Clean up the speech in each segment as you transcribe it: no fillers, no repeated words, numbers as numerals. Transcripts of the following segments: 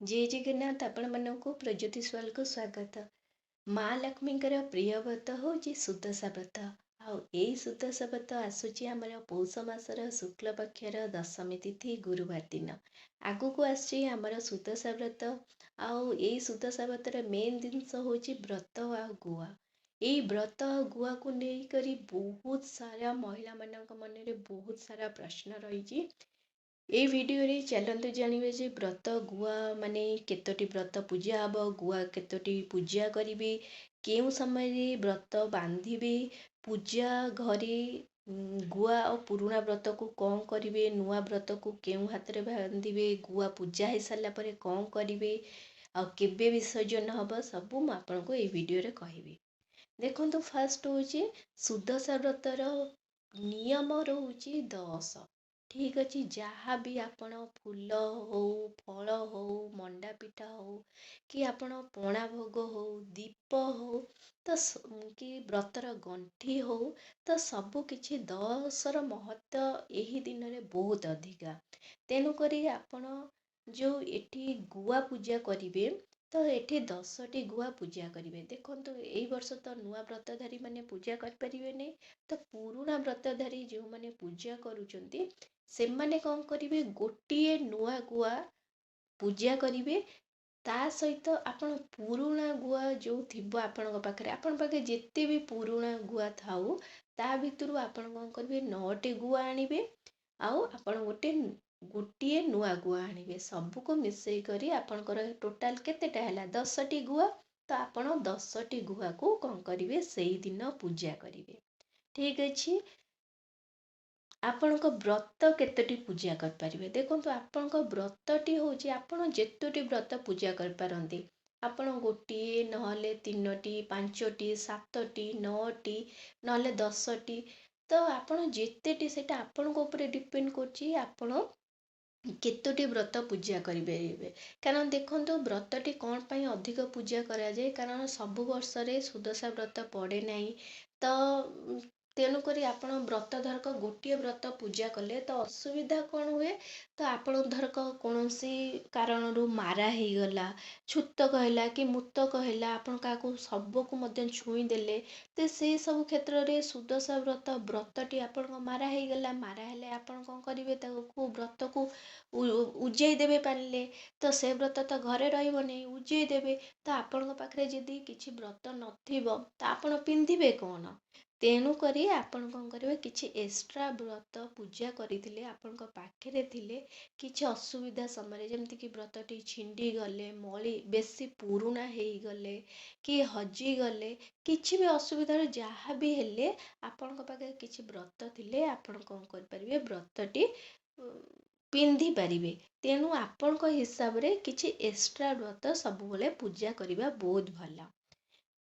जय जगन्नाथ आपण मानक प्रज्योति स्वाल को स्वागत। माँ लक्ष्मीଙ୍କର प्रिय व्रत ହେଉଛି ସୁଦଶା ବ୍ରତ। ଆଉ ଏଇ ସୁଦଶା ବ୍ରତ ଆସୁଛି ଆମର ପୌଷ ମାସର ଶୁକ୍ଳ ପକ୍ଷର ଦଶମୀ ତିଥି ଗୁରୁବାର ଦିନ। ଆଗକୁ ଆସୁଛି ଆମର ସୁଦଶା ବ୍ରତ। ଆଉ ଏଇ ସୁଦଶା ବ୍ରତର ମେନ୍ ଜିନିଷ ହେଉଛି ବ୍ରତ ଆଉ ଗୁଆ। ଏଇ ବ୍ରତ ଆଉ ଗୁଆକୁ ନେଇକରି ବହୁତ ସାରା ମହିଳାମାନଙ୍କ ମନରେ ବହୁତ ସାରା ପ୍ରଶ୍ନ ରହିଛି। এই ଭିଡ଼ିଓରେ ଚାଲନ୍ତୁ ଜାଣିବେ ଯେ ବ୍ରତ ଗୁଆ ମାନେ କେତୋଟି ବ୍ରତ ପୂଜା ହେବ, ଗୁଆ କେତୋଟି ପୂଜା କରିବେ, କେଉଁ ସମୟରେ ବ୍ରତ ବାନ୍ଧିବେ, ପୂଜା ଘରେ ଗୁଆ ଆଉ ପୁରୁଣା ବ୍ରତକୁ କ'ଣ କରିବେ, ନୂଆ ବ୍ରତକୁ କେଉଁ ହାତରେ ବାନ୍ଧିବେ, ଗୁଆ ପୂଜା ହେଇସାରିଲା ପରେ କ'ଣ କରିବେ, ଆଉ କେବେ ବିସର୍ଜନ ହେବ, ସବୁ ମୁଁ ଆପଣଙ୍କୁ ଏଇ ଭିଡ଼ିଓରେ କହିବି। ଦେଖନ୍ତୁ ଫାଷ୍ଟ ହେଉଛି ସୁଦଶା ବ୍ରତର ନିୟମ ରହୁଛି 10। ଠିକ୍ ଅଛି, ଯାହା ବି ଆପଣ ଫୁଲ ହଉ, ଫଳ ହଉ, ମଣ୍ଡା ପିଠା ହଉ, କି ଆପଣ ପଣା ଭୋଗ ହଉ, ଦୀପ ହଉ, ତ କି ବ୍ରତର ଗଣ୍ଠି ହଉ, ତ ସବୁ କିଛି 10ର ମହତ୍ତ୍ୱ ଏହି ଦିନରେ ବହୁତ ଅଧିକା। ତେଣୁକରି ଆପଣ ଯେଉଁ ଏଠି ଗୁଆ ପୂଜା କରିବେ, ତ ଏଠି 10ଟି ଗୁଆ ପୂଜା କରିବେ। ଦେଖନ୍ତୁ ଏଇ ବର୍ଷ ତ ନୂଆ ବ୍ରତଧାରୀ ମାନେ ପୂଜା କରିପାରିବେନି, ତ ପୁରୁଣା ବ୍ରତଧାରୀ ଯେଉଁମାନେ ପୂଜା କରୁଛନ୍ତି ସେମାନେ କ'ଣ କରିବେ, ଗୋଟିଏ ନୂଆ ଗୁଆ ପୂଜା କରିବେ। ତା ସହିତ ଆପଣ ପୁରୁଣା ଗୁଆ ଯେଉଁ ଥିବ ଆପଣଙ୍କ ପାଖରେ ଯେତେ ବି ପୁରୁଣା ଗୁଆ ଥାଉ, ତା ଭିତରୁ ଆପଣ କ'ଣ କରିବେ, 9ଟି ଗୁଆ ଆଣିବେ। ଆଉ ଆପଣ ଗୋଟିଏ ନୂଆ ଗୁଆ ଆଣିବେ। ସବୁକୁ ମିଶେଇ କରି ଆପଣଙ୍କର ଟୋଟାଲ କେତେଟା ହେଲା, 10ଟି ଗୁଆ। ତ ଆପଣ 10ଟି ଗୁଆକୁ କ'ଣ କରିବେ, ସେଇଦିନ ପୂଜା କରିବେ। ଠିକ୍ ଅଛି। ଆପଣଙ୍କ ବ୍ରତ କେତୋଟି ପୂଜା କରିପାରିବେ, ଦେଖନ୍ତୁ ଆପଣଙ୍କ ବ୍ରତଟି ହେଉଛି ଆପଣ ଯେତୋଟି ବ୍ରତ ପୂଜା କରିପାରନ୍ତି। ଆପଣ ଗୋଟିଏ, ନହେଲେ 3ଟି, 5ଟି, 7ଟି, 9ଟି, ନହେଲେ 10ଟି। ତ ଆପଣ ଯେତେଟି, ସେଇଟା ଆପଣଙ୍କ ଉପରେ ଡିପେଣ୍ଡ କରୁଛି ଆପଣ କେତୋଟି ବ୍ରତ ପୂଜା କରିପାରିବେ। କାରଣ ଦେଖନ୍ତୁ ବ୍ରତଟି କ'ଣ ପାଇଁ ଅଧିକ ପୂଜା କରାଯାଏ, କାରଣ ସବୁ ବର୍ଷରେ ସୁଦଶା ବ୍ରତ ପଡ଼େ ନାହିଁ। ତ ତେଣୁକରି ଆପଣ ବ୍ରତ ଧରକ ଗୋଟିଏ ବ୍ରତ ପୂଜା କଲେ ତ ଅସୁବିଧା କ'ଣ ହୁଏ, ତ ଆପଣ ଧରକ କୌଣସି କାରଣରୁ ମାରା ହେଇଗଲା, ଛୁତକ ହେଲା କି ମୁତକ ହେଲା, ଆପଣ କାହାକୁ ଶବକୁ ମଧ୍ୟ ଛୁଇଁ ଦେଲେ, ତ ସେଇ ସବୁ କ୍ଷେତ୍ରରେ ସୁଦଶା ବ୍ରତଟି ଆପଣଙ୍କ ମାରା ହେଇଗଲା, ମାରା ହେଲେ ଆପଣ କ'ଣ କରିବେ, ତାକୁ ବ୍ରତକୁ ଉଜେଇ ଦେବେ ପାଣିରେ। ତ ସେ ବ୍ରତ ତ ଘରେ ରହିବନି, ଉଜେଇ ଦେବେ। ତ ଆପଣଙ୍କ ପାଖରେ ଯଦି କିଛି ବ୍ରତ ନଥିବ ତ ଆପଣ ପିନ୍ଧିବେ କ'ଣ। ତେଣୁକରି ଆପଣ କ'ଣ କରିବେ, କିଛି ଏକ୍ସଟ୍ରା ବ୍ରତ ପୂଜା କରିଥିଲେ ଆପଣଙ୍କ ପାଖରେ ଥିଲେ, କିଛି ଅସୁବିଧା ସମୟରେ ଯେମିତିକି ବ୍ରତଟି ଛିଣ୍ଡି ଗଲେ, ମଳି ବେଶୀ ପୁରୁଣା ହେଇଗଲେ, କି ହଜିଗଲେ, କିଛି ବି ଅସୁବିଧାରେ ଯାହା ବି ହେଲେ ଆପଣଙ୍କ ପାଖରେ କିଛି ବ୍ରତ ଥିଲେ ଆପଣ କ'ଣ କରିପାରିବେ, ବ୍ରତଟି ପିନ୍ଧି ପାରିବେ। ତେଣୁ ଆପଣଙ୍କ ହିସାବରେ କିଛି ଏକ୍ସଟ୍ରା ବ୍ରତ ସବୁବେଳେ ପୂଜା କରିବା ବହୁତ ଭଲ।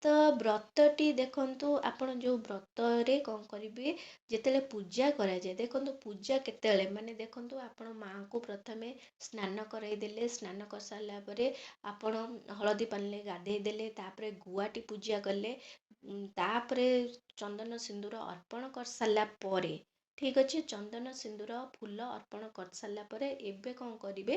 ତ ବ୍ରତଟି ଦେଖନ୍ତୁ, ଆପଣ ଯେଉଁ ବ୍ରତରେ କ'ଣ କରିବେ, ଯେତେବେଳେ ପୂଜା କରାଯାଏ, ଦେଖନ୍ତୁ ପୂଜା କେତେବେଳେ ମାନେ ଦେଖନ୍ତୁ ଆପଣ ମାଆଙ୍କୁ ପ୍ରଥମେ ସ୍ନାନ କରାଇ ଦେଲେ, ସ୍ନାନ କରିସାରିଲା ପରେ ଆପଣ ହଳଦୀ ପାଣିରେ ଗାଧେଇ ଦେଲେ, ତାପରେ ଗୁଆଟି ପୂଜା କଲେ, ତାପରେ ଚନ୍ଦନ ସିନ୍ଦୁର ଅର୍ପଣ କରିସାରିଲା ପରେ, ଠିକ୍ ଅଛି, ଚନ୍ଦନ ସିନ୍ଦୁର ଫୁଲ ଅର୍ପଣ କରିସାରିଲା ପରେ ଏବେ କ'ଣ କରିବେ,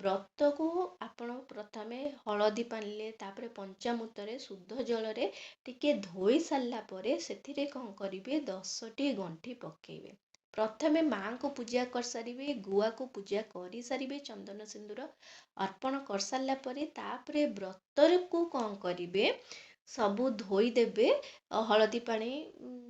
ବ୍ରତକୁ ଆପଣ ପ୍ରଥମେ ହଳଦୀ ପାଣିରେ, ତାପରେ ପଞ୍ଚାମୃତରେ ଶୁଦ୍ଧ ଜଳରେ ଟିକେ ଧୋଇ ସାରିଲା ପରେ ସେଥିରେ କ'ଣ କରିବେ, 10ଟି ଗଣ୍ଠି ପକେଇବେ। ପ୍ରଥମେ ମାଆଙ୍କୁ ପୂଜା କରିସାରିବେ, ଗୁଆକୁ ପୂଜା କରିସାରିବେ, ଚନ୍ଦନ ସିନ୍ଦୁର ଅର୍ପଣ କରିସାରିଲା ପରେ ତାପରେ ବ୍ରତକୁ କ'ଣ କରିବେ, ସବୁ ଧୋଇଦେବେ। ହଳଦୀ ପାଣି,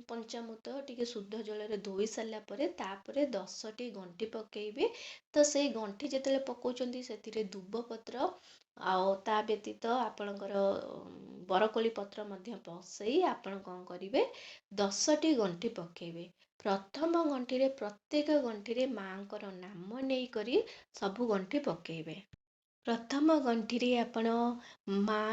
ପଞ୍ଚାମୃତ ଟିକେ ଶୁଦ୍ଧ ଜଳରେ ଧୋଇ ସାରିଲା ପରେ ତାପରେ 10ଟି ଗଣ୍ଠି ପକେଇବେ। ତ ସେଇ ଗଣ୍ଠି ଯେତେବେଳେ ପକାଉଛନ୍ତି ସେଥିରେ ଦୁବ ପତ୍ର ଆଉ ତା ବ୍ୟତୀତ ଆପଣଙ୍କର ବରକୋଳି ପତ୍ର ମଧ୍ୟ ବସେଇ ଆପଣ କ'ଣ କରିବେ, 10ଟି ଗଣ୍ଠି ପକେଇବେ। ପ୍ରଥମ ଗଣ୍ଠିରେ ପ୍ରତ୍ୟେକ ଗଣ୍ଠିରେ ମାଆଙ୍କର ନାମ ନେଇକରି ସବୁ ଗଣ୍ଠି ପକେଇବେ। ପ୍ରଥମ ଗଣ୍ଠିରେ ଆପଣ ମା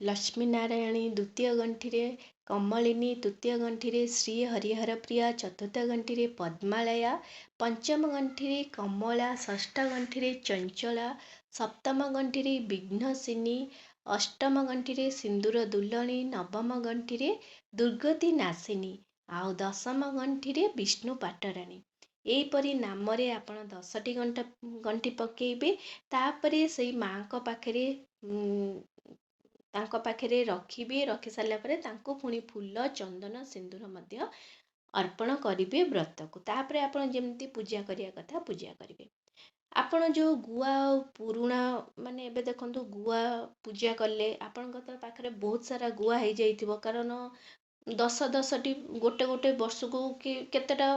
ଲକ୍ଷ୍ମୀ ନାରାୟଣୀ, ଦ୍ୱିତୀୟ ଗଣ୍ଠିରେ କମଳିନୀ, ତୃତୀୟ ଗଣ୍ଠିରେ ଶ୍ରୀ ହରିହର ପ୍ରିୟା, ଚତୁର୍ଥ ଗଣ୍ଠିରେ ପଦ୍ମାଳୟା, ପଞ୍ଚମ ଗଣ୍ଠିରେ କମଳା, ଷଷ୍ଠ ଗଣ୍ଠିରେ ଚଞ୍ଚଳା, ସପ୍ତମ ଗଣ୍ଠିରେ ବିଘ୍ନସିନୀ, ଅଷ୍ଟମ ଗଣ୍ଠିରେ ସିନ୍ଦୁର ଦୁଲଣୀ, ନବମ ଗଣ୍ଠିରେ ଦୁର୍ଗତି ନାଶିନୀ, ଆଉ 10ମ ଗଣ୍ଠିରେ ବିଷ୍ଣୁ ପାଟରାଣୀ। ଏହିପରି ନାମରେ ଆପଣ 10ଟି ଗଣ୍ଠି ପକେଇବେ। ତାପରେ ସେଇ ମାଙ୍କ ପାଖରେ ତାଙ୍କ ପାଖରେ ରଖିବେ। ରଖି ସାରିଲା ପରେ ତାଙ୍କୁ ପୁଣି ଫୁଲ, ଚନ୍ଦନ, ସିନ୍ଦୁର ମଧ୍ୟ ଅର୍ପଣ କରିବେ ବ୍ରତକୁ। ତାପରେ ଆପଣ ଯେମିତି ପୂଜା କରିବା କଥା ପୂଜା କରିବେ। ଆପଣ ଯେଉଁ ଗୁଆ ଆଉ ପୁରୁଣା ମାନେ ଏବେ ଦେଖନ୍ତୁ ଗୁଆ ପୂଜା କଲେ ଆପଣଙ୍କ ତ ପାଖରେ ବହୁତ ସାରା ଗୁଆ ହେଇଯାଇଥିବ, କାରଣ 10ଟି ଗୋଟେ ବର୍ଷକୁ କି କେତେଟା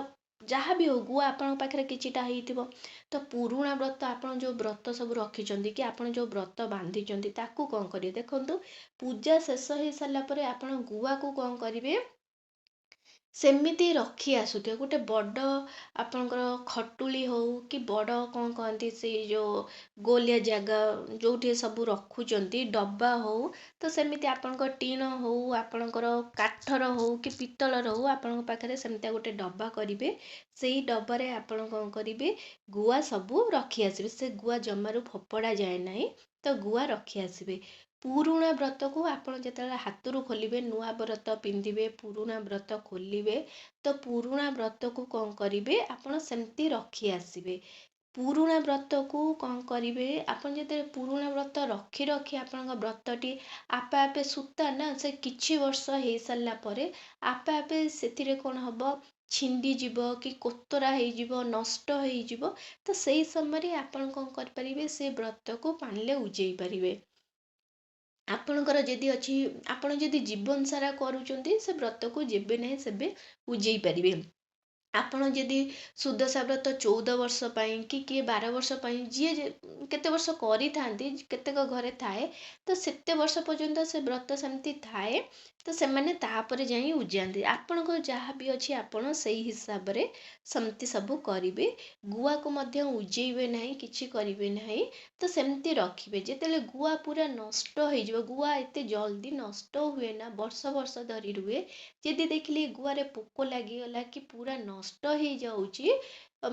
ଯାହା ବି ହଉ ଗୁଆ ଆପଣଙ୍କ ପାଖରେ କିଛିଟା ହେଇଥିବ। ତ ପୁରୁଣା ବ୍ରତ ଆପଣ ଯେଉଁ ବ୍ରତ ସବୁ ରଖିଛନ୍ତି କି ଆପଣ ଯେଉଁ ବ୍ରତ ବାନ୍ଧିଛନ୍ତି ତାକୁ କ'ଣ କରିବେ, ଦେଖନ୍ତୁ ପୂଜା ଶେଷ ହେଇସାରିଲା ପରେ ଆପଣ ଗୁଆକୁ କ'ଣ କରିବେ, ସେମିତି ରଖି ଆସୁଥିବେ ଗୋଟେ ବଡ଼ ଆପଣଙ୍କର ଖଟୁଳି ହଉ କି ବଡ଼ କ'ଣ କହନ୍ତି ସେଇ ଯେଉଁ ଗୋଲିଆ ଜାଗା ଯେଉଁଠି ସବୁ ରଖୁଛନ୍ତି ଡବା ହଉ, ତ ସେମିତି ଆପଣଙ୍କ ଟିଣ ହଉ, ଆପଣଙ୍କର କାଠର ହଉ କି ପିତ୍ତଳର ହଉ, ଆପଣଙ୍କ ପାଖରେ ସେମିତିଆ ଗୋଟେ ଡବା କରିବେ। ସେଇ ଡବାରେ ଆପଣ କ'ଣ କରିବେ, ଗୁଆ ସବୁ ରଖି ଆସିବେ। ସେ ଗୁଆ ଜମାରୁ ଫୋପଡ଼ା ଯାଏ ନାହିଁ, ତ ଗୁଆ ରଖି ଆସିବେ। ପୁରୁଣା ବ୍ରତକୁ ଆପଣ ଯେତେବେଳେ ହାତରୁ ଖୋଲିବେ, ନୂଆ ବ୍ରତ ପିନ୍ଧିବେ, ପୁରୁଣା ବ୍ରତ ଖୋଲିବେ, ତ ପୁରୁଣା ବ୍ରତକୁ କ'ଣ କରିବେ, ଆପଣ ସେମିତି ରଖି ଆସିବେ। ପୁରୁଣା ବ୍ରତକୁ କ'ଣ କରିବେ, ଆପଣ ଯେତେବେଳେ ପୁରୁଣା ବ୍ରତ ରଖି ରଖି ଆପଣଙ୍କ ବ୍ରତଟି ଆପେ ଆପେ ସୂତା ନା, ସେ କିଛି ବର୍ଷ ହେଇସାରିଲା ପରେ ଆପେ ଆପେ ସେଥିରେ କ'ଣ ହେବ, ଛିଣ୍ଡିଯିବ କି କୋତରା ହେଇଯିବ, ନଷ୍ଟ ହେଇଯିବ। ତ ସେଇ ସମୟରେ ଆପଣ କ'ଣ କରିପାରିବେ, ସେ ବ୍ରତକୁ ପାଣିରେ ଉଜେଇ ପାରିବେ। ଆପଣଙ୍କର ଯଦି ଅଛି, ଆପଣ ଯଦି ଜୀବନ ସାରା କରୁଛନ୍ତି ସେ ବ୍ରତକୁ ଯେବେ ନାହିଁ ସେବେ ଉଜେଇ ପାରିବେ। ଆପଣ ଯଦି ସୁଦଶା ବ୍ରତ 14 ବର୍ଷ ପାଇଁ କି କିଏ 12 ବର୍ଷ ପାଇଁ ଯିଏ କେତେ ବର୍ଷ କରିଥାନ୍ତି, କେତେକ ଘରେ ଥାଏ, ତ ସେତେ ବର୍ଷ ପର୍ଯ୍ୟନ୍ତ ସେ ବ୍ରତ ସେମିତି ଥାଏ, ତ ସେମାନେ ତାପରେ ଯାଇ ଉଜାନ୍ତି। ଆପଣଙ୍କ ଯାହା ବି ଅଛି ଆପଣ ସେଇ ହିସାବରେ ସେମିତି ସବୁ କରିବେ। ଗୁଆକୁ ମଧ୍ୟ ଉଜେଇବେ ନାହିଁ, କିଛି କରିବେ ନାହିଁ, ତ ସେମିତି ରଖିବେ। ଯେତେବେଳେ ଗୁଆ ପୁରା ନଷ୍ଟ ହେଇଯିବ, ଗୁଆ ଏତେ ଜଲ୍ଦି ନଷ୍ଟ ହୁଏ ନା, ବର୍ଷ ବର୍ଷ ଧରି ରୁହେ। ଯଦି ଦେଖିଲି ଗୁଆରେ ପୋକ ଲାଗିଗଲା କି ପୁରା ନଷ୍ଟ ହେଇଯାଉଛି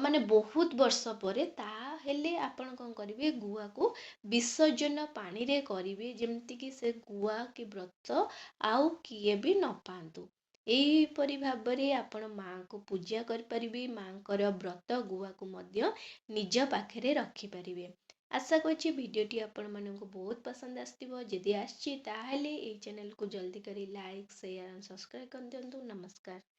ମାନେ ବହୁତ ବର୍ଷ ପରେ, ତାହେଲେ ଆପଣ କ'ଣ କରିବେ, ଗୁଆକୁ ବିସର୍ଜନ ପାଣିରେ କରିବେ, ଯେମିତିକି ସେ ଗୁଆ କି ବ୍ରତ ଆଉ କିଏ ବି ନ ପାଆନ୍ତୁ। ଏହିପରି ଭାବରେ ଆପଣ ମାଙ୍କୁ ପୂଜା କରିପାରିବେ। ମାଙ୍କର ବ୍ରତ ଗୁଆକୁ ମଧ୍ୟ ନିଜ ପାଖରେ ରଖିପାରିବେ। ଆଶା କରୁଛି ଭିଡ଼ିଓଟି ଆପଣମାନଙ୍କୁ ବହୁତ ପସନ୍ଦ ଆସିଥିବ। ଯଦି ଆସିଛି ତାହେଲେ ଏହି ଚ୍ୟାନେଲକୁ ଜଲ୍ଦି କରି ଲାଇକ୍, ସେୟାର, ସବସ୍କ୍ରାଇବ୍ କରିଦିଅନ୍ତୁ। ନମସ୍କାର।